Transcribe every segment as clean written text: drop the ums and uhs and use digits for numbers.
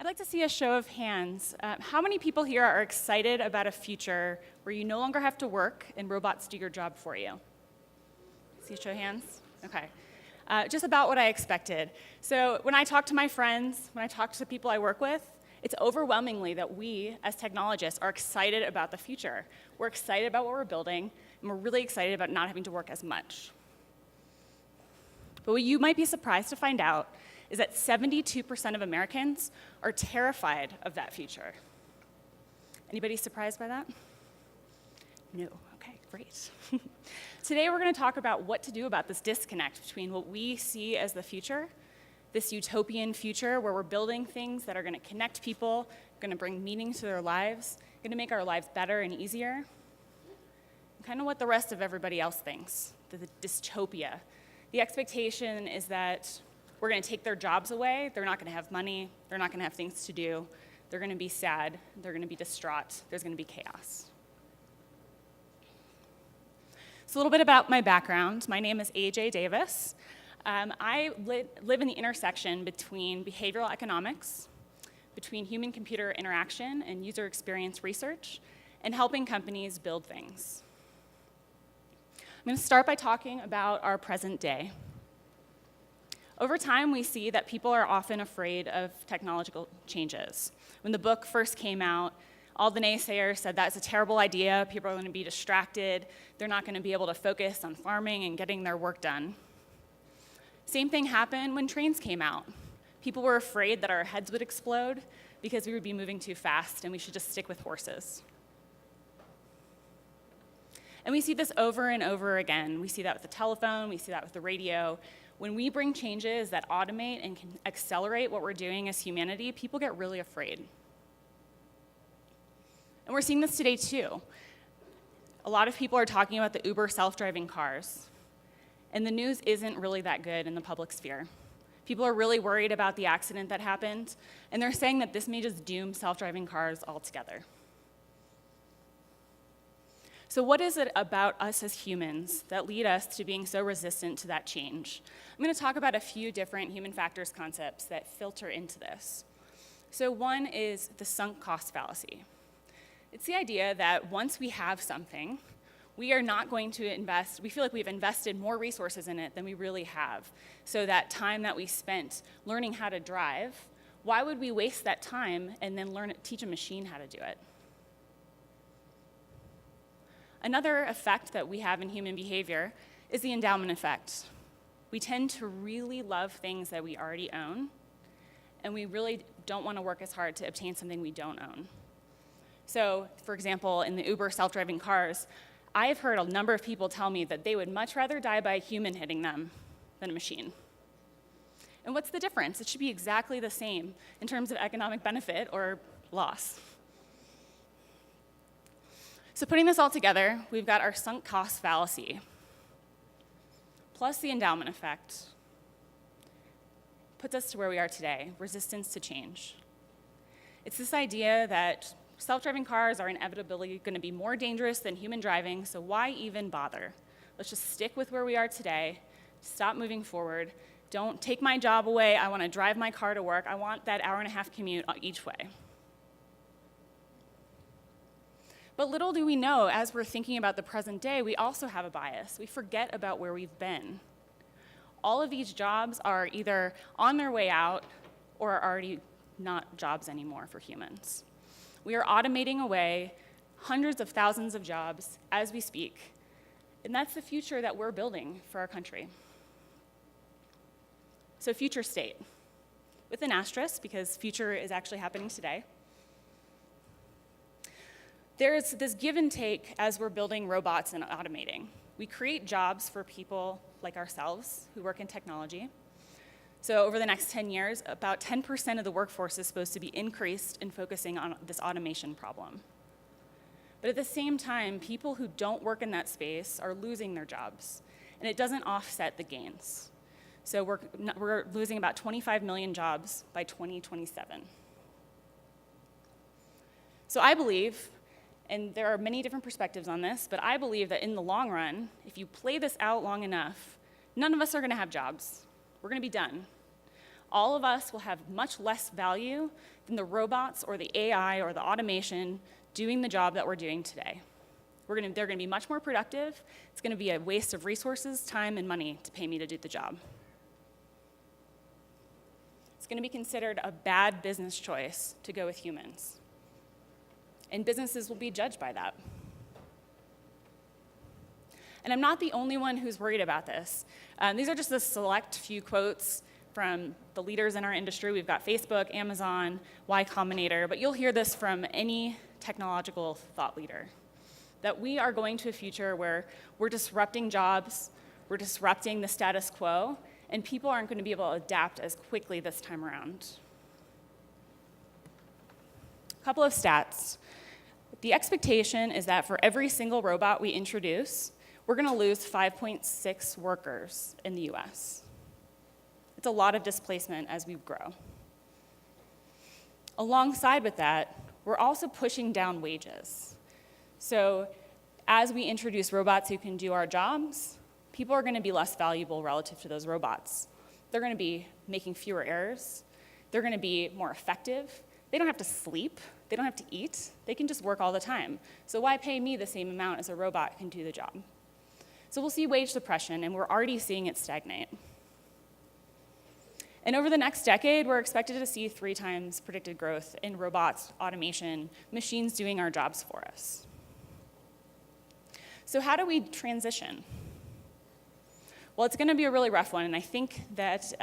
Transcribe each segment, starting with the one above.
I'd like to see a show of hands. How many people here are excited about a future where you no longer have to work and robots do your job for you? See a show of hands? Okay. Just about what I expected. So when I talk to my friends, when I talk to the people I work with, it's overwhelmingly that we, as technologists, are excited about the future. We're excited about what we're building, and we're really excited about not having to work as much. But what you might be surprised to find out is that 72% of Americans are terrified of that future. Anybody surprised by that? No. Okay, great. Today we're going to talk about what to do about this disconnect between what we see as the future, this utopian future where we're building things that are going to connect people, going to bring meaning to their lives, going to make our lives better and easier, and kind of what the rest of everybody else thinks, the dystopia. The expectation is that we're going to take their jobs away, they're not going to have money, they're not going to have things to do, they're going to be sad, they're going to be distraught, there's going to be chaos. So a little bit about my background. My name is AJ Davis. I live in the intersection between behavioral economics, between human-computer interaction and user experience research, and helping companies build things. I'm going to start by talking about our present day. Over time, we see that people are often afraid of technological changes. When the book first came out, all the naysayers said that's a terrible idea, people are going to be distracted, they're not going to be able to focus on farming and getting their work done. Same thing happened when trains came out. People were afraid that our heads would explode because we would be moving too fast and we should just stick with horses. And we see this over and over again. We see that with the telephone, we see that with the radio. When we bring changes that automate and can accelerate what we're doing as humanity, people get really afraid. And we're seeing this today too. A lot of people are talking about the Uber self-driving cars. And the news isn't really that good in the public sphere. People are really worried about the accident that happened, and they're saying that this may just doom self-driving cars altogether. So what is it about us as humans that lead us to being so resistant to that change? I'm going to talk about a few different human factors concepts that filter into this. So one is the sunk cost fallacy. It's the idea that once we have something, we are not going to invest, we feel like we've invested more resources in it than we really have. So that time that we spent learning how to drive, why would we waste that time and then teach a machine how to do it? Another effect that we have in human behavior is the endowment effect. We tend to really love things that we already own, and we really don't want to work as hard to obtain something we don't own. So, for example, in the Uber self-driving cars, I've heard a number of people tell me that they would much rather die by a human hitting them than a machine. And what's the difference? It should be exactly the same in terms of economic benefit or loss. So putting this all together, we've got our sunk cost fallacy, plus the endowment effect, puts us to where we are today, resistance to change. It's this idea that self-driving cars are inevitably going to be more dangerous than human driving, so why even bother? Let's just stick with where we are today, stop moving forward, don't take my job away, I want to drive my car to work, I want that hour-and-a-half commute each way. But little do we know, as we're thinking about the present day, we also have a bias. We forget about where we've been. All of these jobs are either on their way out or are already not jobs anymore for humans. We are automating away hundreds of thousands of jobs as we speak, and that's the future that we're building for our country. So future state, with an asterisk, because future is actually happening today. There's this give and take as we're building robots and automating. We create jobs for people like ourselves who work in technology. So over the next 10 years, about 10% of the workforce is supposed to be increased in focusing on this automation problem. But at the same time, people who don't work in that space are losing their jobs, and it doesn't offset the gains. So we're losing about 25 million jobs by 2027. So I believe, and there are many different perspectives on this, but I believe that in the long run, if you play this out long enough, none of us are going to have jobs. We're going to be done. all of us will have much less value than the robots or the AI or the automation doing the job that we're doing today. They're going to be much more productive. It's going to be a waste of resources, time, and money to pay me to do the job. It's going to be considered a bad business choice to go with humans. And businesses will be judged by that. And I'm not the only one who's worried about this. These are just a select few quotes from the leaders in our industry. We've got Facebook, Amazon, Y Combinator, but you'll hear this from any technological thought leader, that we are going to a future where we're disrupting jobs, we're disrupting the status quo, and people aren't going to be able to adapt as quickly this time around. A couple of stats. The expectation is that for every single robot we introduce, we're going to lose 5.6 workers in the US. It's a lot of displacement as we grow. Alongside with that, we're also pushing down wages. So as we introduce robots who can do our jobs, people are going to be less valuable relative to those robots. They're going to be making fewer errors. They're going to be more effective. They don't have to sleep. They don't have to eat. They can just work all the time. So why pay me the same amount as a robot can do the job? So we'll see wage suppression, and we're already seeing it stagnate. And over the next decade, we're expected to see 3 times predicted growth in robots, automation, machines doing our jobs for us. So how do we transition? Well, it's going to be a really rough one, and I think that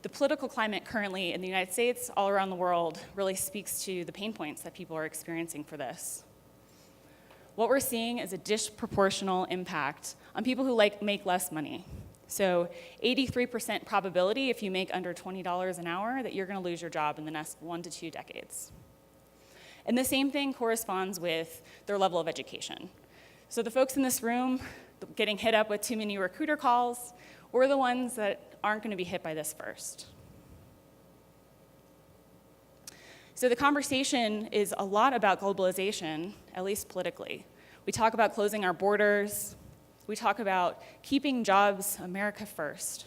the political climate currently in the United States, all around the world, really speaks to the pain points that people are experiencing for this. What we're seeing is a disproportional impact on people who make less money. So 83% probability if you make under $20 an hour that you're going to lose your job in the next 1 to 2 decades. And the same thing corresponds with their level of education. So the folks in this room getting hit up with too many recruiter calls, we're the ones that aren't going to be hit by this first. So the conversation is a lot about globalization, at least politically. We talk about closing our borders. We talk about keeping jobs America first.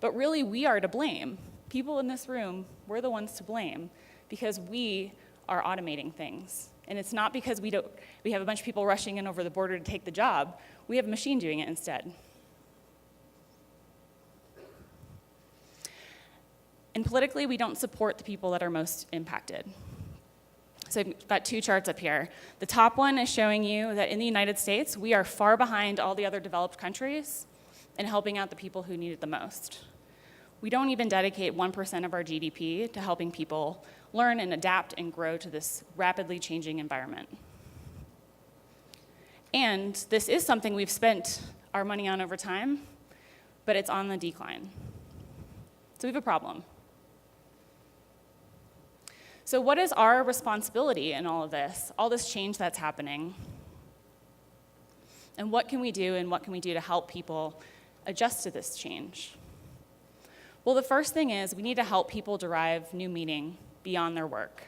But really, we are to blame. People in this room, we're the ones to blame because we are automating things. And it's not because we have a bunch of people rushing in over the border to take the job. We have a machine doing it instead. And politically, we don't support the people that are most impacted. So I've got 2 charts up here. The top one is showing you that in the United States, we are far behind all the other developed countries in helping out the people who need it the most. We don't even dedicate 1% of our GDP to helping people learn and adapt and grow to this rapidly changing environment. And this is something we've spent our money on over time, but it's on the decline. So we have a problem. So what is our responsibility in all of this change that's happening? And what can we do, and what can we do to help people adjust to this change? Well, the first thing is we need to help people derive new meaning beyond their work.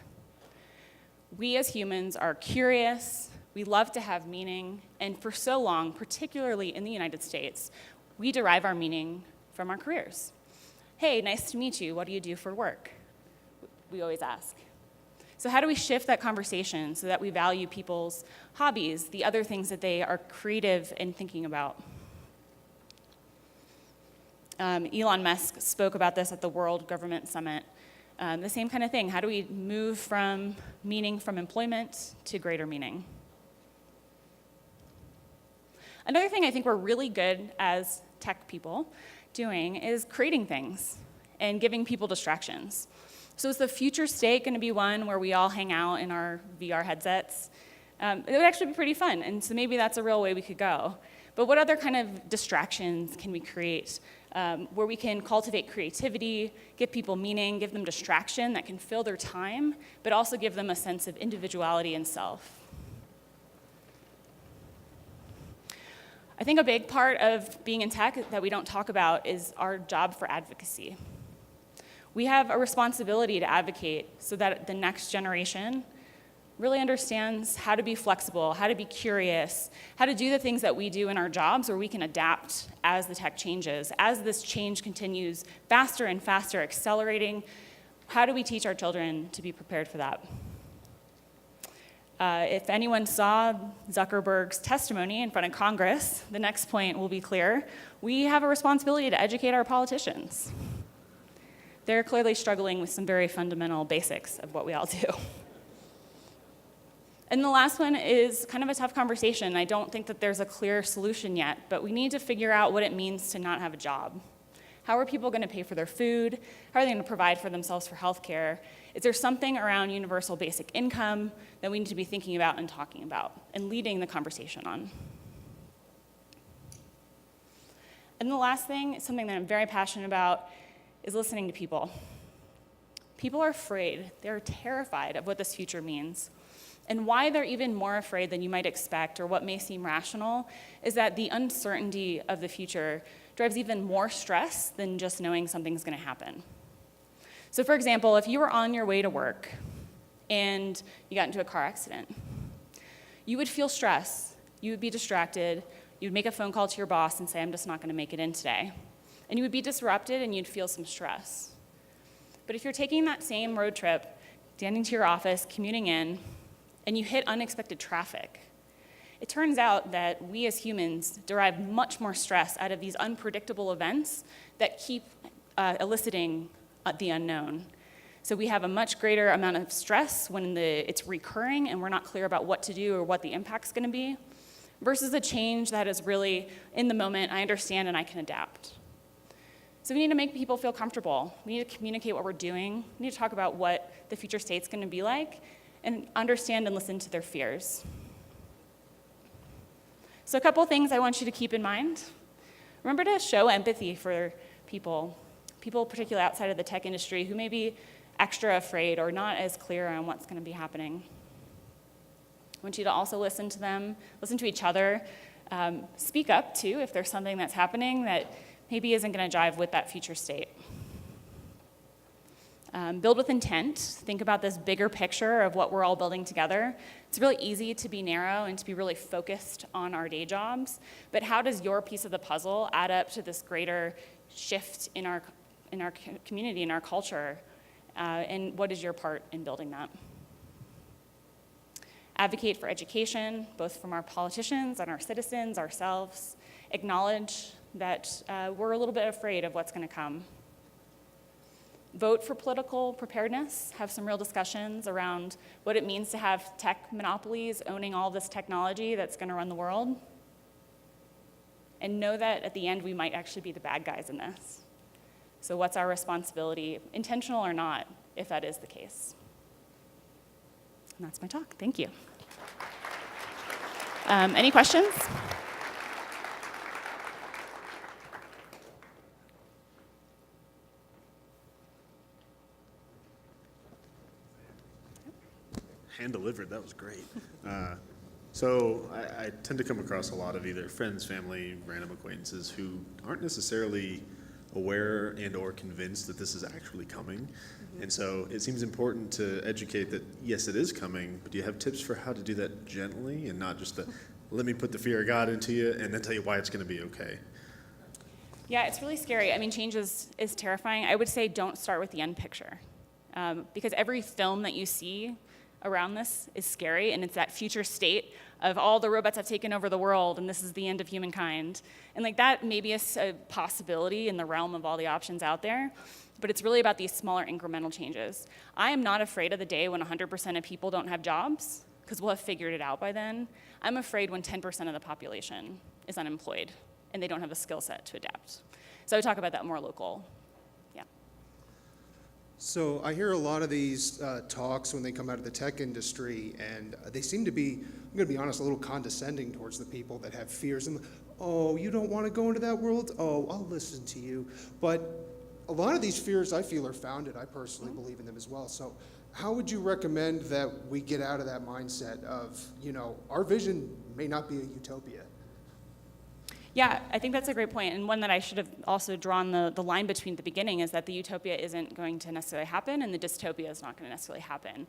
We as humans are curious, we love to have meaning, and for so long, particularly in the United States, we derive our meaning from our careers. Hey, nice to meet you, what do you do for work? We always ask. So how do we shift that conversation so that we value people's hobbies, the other things that they are creative in thinking about? Elon Musk spoke about this at the World Government Summit. The same kind of thing. How do we move from meaning from employment to greater meaning? Another thing I think we're really good as tech people doing is creating things and giving people distractions. So is the future state going to be one where we all hang out in our VR headsets? It would actually be pretty fun, and so maybe that's a real way we could go. But what other kind of distractions can we create where we can cultivate creativity, give people meaning, give them distraction that can fill their time, but also give them a sense of individuality and self? I think a big part of being in tech that we don't talk about is our job for advocacy. We have a responsibility to advocate so that the next generation really understands how to be flexible, how to be curious, how to do the things that we do in our jobs where we can adapt as the tech changes, as this change continues faster and faster, accelerating. How do we teach our children to be prepared for that? If anyone saw Zuckerberg's testimony in front of Congress, the next point will be clear. We have a responsibility to educate our politicians. They're clearly struggling with some very fundamental basics of what we all do. And the last one is kind of a tough conversation. I don't think that there's a clear solution yet, but we need to figure out what it means to not have a job. How are people going to pay for their food? How are they going to provide for themselves for healthcare? Is there something around universal basic income that we need to be thinking about and talking about and leading the conversation on? And the last thing, something that I'm very passionate about, is listening to people. People are afraid. They're terrified of what this future means. And why they're even more afraid than you might expect or what may seem rational is that the uncertainty of the future drives even more stress than just knowing something's going to happen. So for example, if you were on your way to work and you got into a car accident, you would feel stress, you would be distracted, you would make a phone call to your boss and say, I'm just not going to make it in today. And you would be disrupted and you'd feel some stress. But if you're taking that same road trip, standing to your office, commuting in, and you hit unexpected traffic, it turns out that we as humans derive much more stress out of these unpredictable events that keep eliciting the unknown. So we have a much greater amount of stress when it's recurring and we're not clear about what to do or what the impact's going to be, versus a change that is really, in the moment, I understand and I can adapt. So we need to make people feel comfortable. We need to communicate what we're doing. We need to talk about what the future state's going to be like and understand and listen to their fears. So a couple things I want you to keep in mind. Remember to show empathy for people particularly outside of the tech industry who may be extra afraid or not as clear on what's going to be happening. I want you to also listen to them, listen to each other, speak up too if there's something that's happening that maybe isn't going to jive with that future state. Build with intent. Think about this bigger picture of what we're all building together. It's really easy to be narrow and to be really focused on our day jobs, but how does your piece of the puzzle add up to this greater shift in our community, in our culture, and what is your part in building that? Advocate for education, both from our politicians and our citizens, ourselves. Acknowledge that we're a little bit afraid of what's going to come. Vote for political preparedness, have some real discussions around what it means to have tech monopolies owning all this technology that's going to run the world. And know that at the end we might actually be the bad guys in this. So what's our responsibility, intentional or not, if that is the case? And that's my talk. Thank you. Any questions? Hand-delivered, that was great. So I tend to come across a lot of either friends, family, random acquaintances who aren't necessarily aware and or convinced that this is actually coming. Mm-hmm. And so it seems important to educate that, yes, it is coming, but do you have tips for how to do that gently and not just let me put the fear of God into you and then tell you why it's going to be okay? Yeah, it's really scary. I mean, change is terrifying. I would say don't start with the end picture, because every film that you see around this is scary, and it's that future state of all the robots have taken over the world, and this is the end of humankind. And like that may be a possibility in the realm of all the options out there, but it's really about these smaller incremental changes. I am not afraid of the day when 100% of people don't have jobs, because we'll have figured it out by then. I'm afraid when 10% of the population is unemployed, and they don't have the skill set to adapt. So I would talk about that more local. So I hear a lot of these talks when they come out of the tech industry, and they seem to be, I'm going to be honest, a little condescending towards the people that have fears. And, oh, you don't want to go into that world? Oh, I'll listen to you. But a lot of these fears I feel are founded. I personally believe in them as well. So how would you recommend that we get out of that mindset of, our vision may not be a utopia? Yeah, I think that's a great point, and one that I should have also drawn the line between the beginning is that the utopia isn't going to necessarily happen and the dystopia is not going to necessarily happen.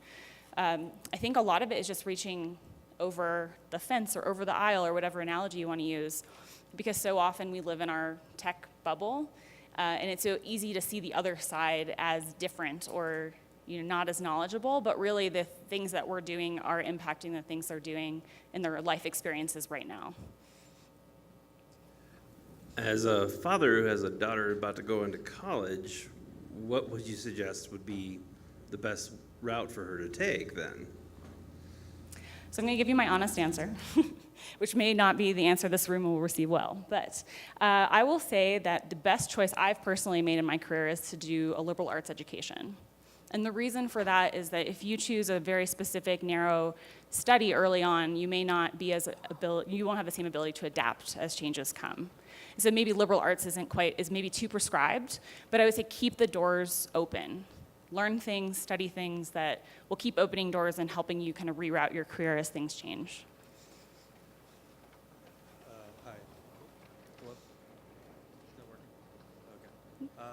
I think a lot of it is just reaching over the fence or over the aisle or whatever analogy you want to use, because so often we live in our tech bubble, and it's so easy to see the other side as different or not as knowledgeable, but really the things that we're doing are impacting the things they're doing in their life experiences right now. As a father who has a daughter about to go into college, what would you suggest would be the best route for her to take then? So I'm going to give you my honest answer, which may not be the answer this room will receive well. But I will say that the best choice I've personally made in my career is to do a liberal arts education. And the reason for that is that if you choose a very specific, narrow study early on, you may not be you won't have the same ability to adapt as changes come. So maybe liberal arts is maybe too prescribed, but I would say keep the doors open. Learn things, study things that will keep opening doors and helping you kind of reroute your career as things change. Hi. Hello? Is that working? Okay.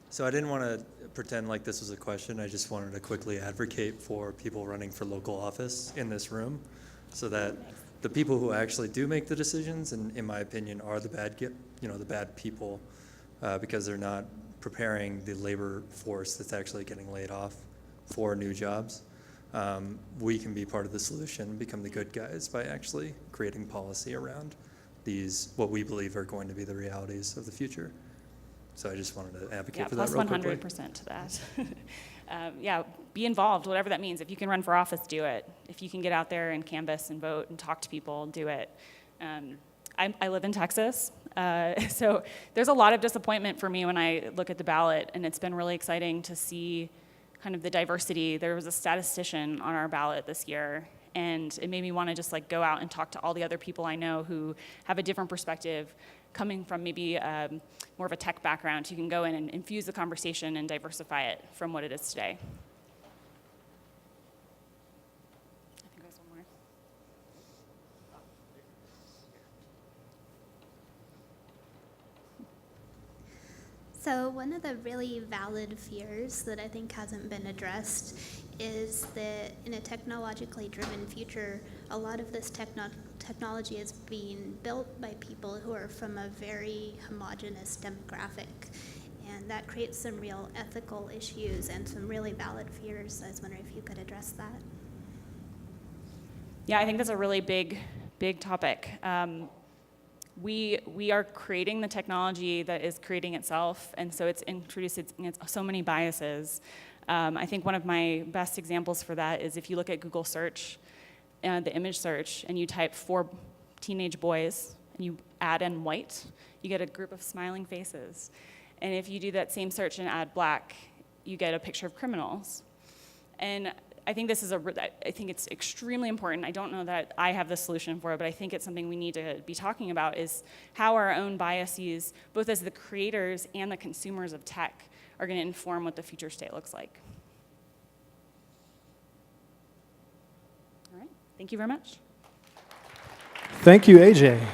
So I didn't want to pretend like this was a question. I just wanted to quickly advocate for people running for local office in this room, so that the people who actually do make the decisions, and in my opinion, are the bad people, because they're not preparing the labor force that's actually getting laid off for new jobs. We can be part of the solution and become the good guys by actually creating policy around these, what we believe are going to be the realities of the future. So I just wanted to advocate for that real quickly. Plus 100% to that. Be involved, whatever that means. If you can run for office, do it. If you can get out there and canvass and vote and talk to people, do it. I live in Texas, so there's a lot of disappointment for me when I look at the ballot, and it's been really exciting to see kind of the diversity. There was a statistician on our ballot this year, and it made me want to just go out and talk to all the other people I know who have a different perspective, coming from maybe more of a tech background, who can go in and infuse the conversation and diversify it from what it is today. I think there's one more. So one of the really valid fears that I think hasn't been addressed is that in a technologically driven future, a lot of this technology is being built by people who are from a very homogenous demographic. And that creates some real ethical issues and some really valid fears. I was wondering if you could address that. Yeah, I think that's a really big topic. We are creating the technology that is creating itself, and so it's introducing so many biases. I think one of my best examples for that is if you look at Google search, the image search, and you type 4 teenage boys, and you add in white, you get a group of smiling faces. And if you do that same search and add black, you get a picture of criminals. And I think I think it's extremely important. I don't know that I have the solution for it, but I think it's something we need to be talking about, is how our own biases, both as the creators and the consumers of tech, are going to inform what the future state looks like. All right, thank you very much. Thank you, AJ.